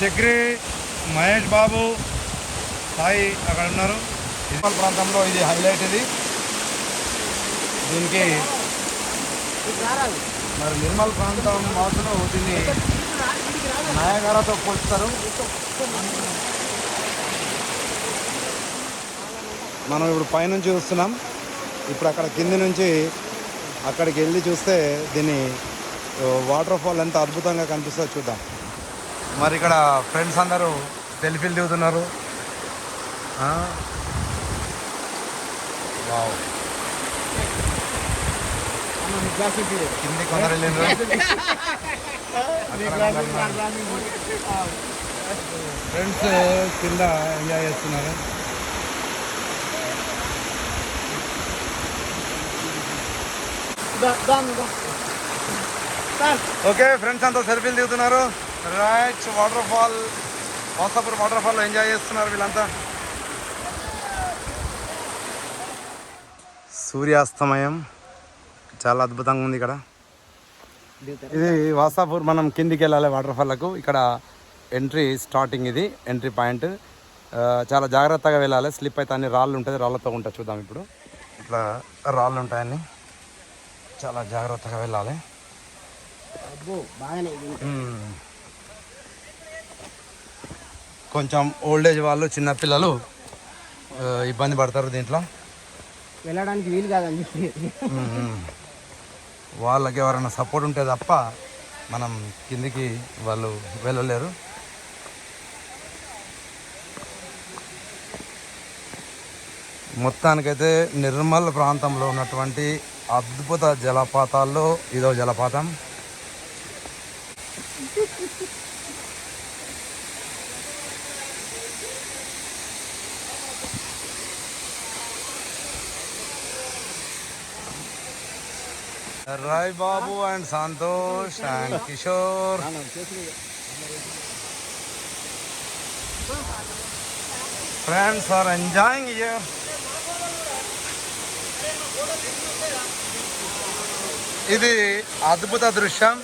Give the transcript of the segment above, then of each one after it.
చక్రి, మహేష్ బాబు, సాయి అక్కడ ఉన్నారు. నిర్మల్ ప్రాంతంలో ఇది హైలైట్. ఇది దీనికి మరి నిర్మల్ ప్రాంతం వాసులు దీన్ని నయాగరాతో పోల్చుతారు. మనం ఇప్పుడు పైనుంచి చూస్తున్నాం. ఇప్పుడు అక్కడ కింది నుంచి అక్కడికి వెళ్ళి చూస్తే దీన్ని వాటర్ ఫాల్ ఎంత అద్భుతంగా కనిపిస్తుందో చూద్దాం. మరి ఇక్కడ ఫ్రెండ్స్ అందరూ సెల్ఫీలు దిగుతున్నారు. కింది కొందరు వెళ్ళిండ్రు. ఫ్రెండ్స్ కింద ఎంజాయ్ చేస్తున్నారు. ఓకే ఫ్రెండ్స్ అంతా సెల్ఫీలు దిగుతున్నారు. Right waterfall, Vasapur waterfall enjoy చేస్తున్నారు వీళ్ళంతా. సూర్యాస్తమయం చాలా అద్భుతంగా ఉంది ఇక్కడ. ఇది వాసాపూర్. మనం కిందికి వెళ్ళాలి వాటర్ ఫాల్లకు. ఇక్కడ ఎంట్రీ స్టార్టింగ్, ఇది ఎంట్రీ పాయింట్. చాలా జాగ్రత్తగా వెళ్ళాలి. స్లిప్ అయితే అన్ని రాళ్ళు ఉంటుంది, రాళ్ళతో ఉంటాయి. చూద్దాం ఇప్పుడు. ఇట్లా రాళ్ళు ఉంటాయని చాలా జాగ్రత్తగా వెళ్ళాలి. కొంచెం ఓల్డేజ్ వాళ్ళు, చిన్నపిల్లలు ఇబ్బంది పడతారు దీంట్లో వెళ్ళడానికి వీలు కాదని చెప్పి. వాళ్ళకి ఎవరైనా సపోర్ట్ ఉంటే తప్ప మనం కిందికి వాళ్ళు వెళ్ళలేరు. మొత్తానికైతే నిర్మల్ ప్రాంతంలో ఉన్నటువంటి అద్భుత జలపాతాల్లో ఇదో జలపాతం. Rai Babu and Santosh and Kishore friends are enjoying here. ఇది అద్భుత దృశ్యం.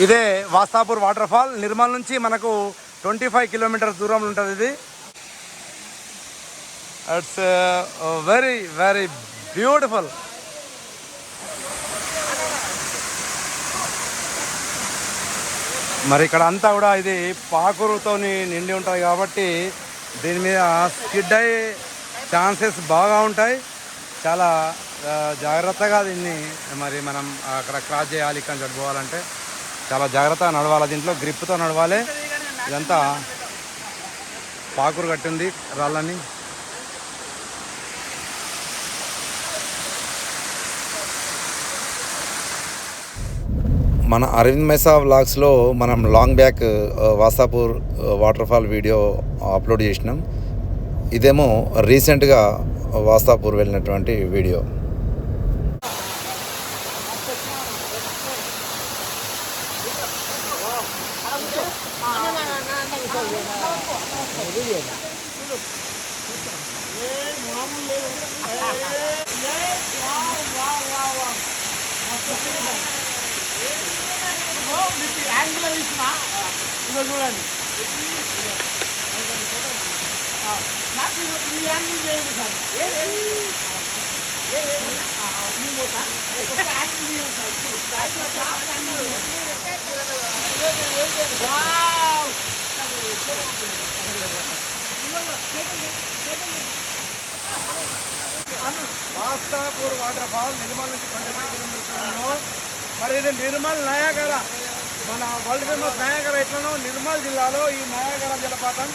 ఇదే వాసాపూర్ వాటర్ ఫాల్. నిర్మల్ నుంచి మనకు 25 కిలోమీటర్స్ దూరంలో ఉంటుంది ఇది. It's very very beautiful. మరి ఇక్కడ అంతా కూడా ఇది పాకురుతో నిండి ఉంటుంది కాబట్టి దీని మీద స్కిడ్ అయ్యే ఛాన్సెస్ బాగా ఉంటాయి. చాలా జాగ్రత్తగా దీన్ని మరి మనం అక్కడ క్రాస్ చేయాలి. ఇక్కడ నడవాలంటే చాలా జాగ్రత్తగా నడవాలి. దీంట్లో గ్రిప్తో నడవాలి. ఇదంతా పాకురు కట్టింది రాళ్ళని. మన అరవింద్ మైసా వ్లాగ్స్లో మనం long back Vasapur waterfall video upload చేసినాం. ఇదేమో రీసెంట్గా వాసాపూర్ వెళ్ళినటువంటి వీడియో. చూడండి వాసాపూర్ వాటర్ ఫాల్ నిర్మల్ నుంచి 25 కిలోమీటర్లలో. మరి ఇది నిర్మల్ నయాగరా, మన వరల్డ్ ఫేమస్ నయాగరా ఎట్లనో నిర్మల్ జిల్లాలో ఈ నయాగరా జలపాతం.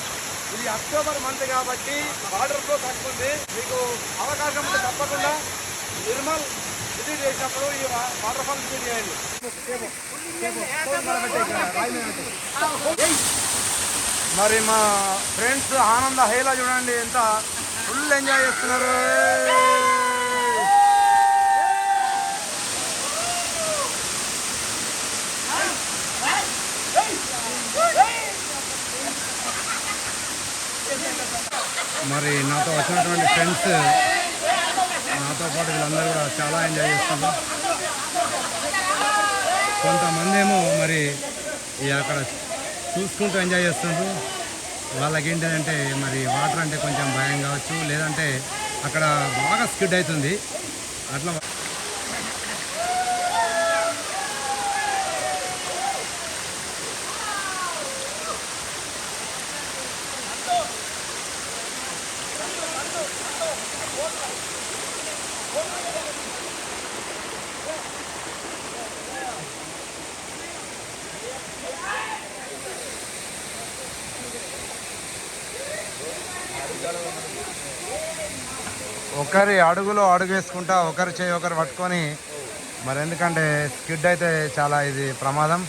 ఇది అక్టోబర్ మంత్ కాబట్టి వాటర్ ఫ్లో తక్కువ ఉంది. మీకు అవకాశం ఉంటే తప్పకుండా నిర్మల్ విజిట్ చేసినప్పుడు ఈ వాటర్ ఫాల్ విజిట్ చేయండి. మరి మా ఫ్రెండ్స్ ఆనంద హేలా చూడండి, ఎంత ఫుల్ ఎంజాయ్ చేస్తున్నారు. మరి నాతో వచ్చినటువంటి ఫ్రెండ్స్ నాతో పాటు వీళ్ళందరూ కూడా చాలా ఎంజాయ్ చేస్తున్నారు. కొంతమంది ఏమో మరి అక్కడ చూసుకుంటూ ఎంజాయ్ చేస్తుండ్రు. వాళ్ళకి ఏంటంటే మరి వాటర్ అంటే కొంచెం భయం కావచ్చు, లేదంటే అక్కడ బాగా స్కిడ్ అవుతుంది అట్లా. ఒకరి అడుగులో అడుగు వేసుకుంటా ఒకరి చేయి ఒకరు పట్టుకొని మరి, ఎందుకంటే స్కిడ్ అయితే చాలా ఇది ప్రమాదం.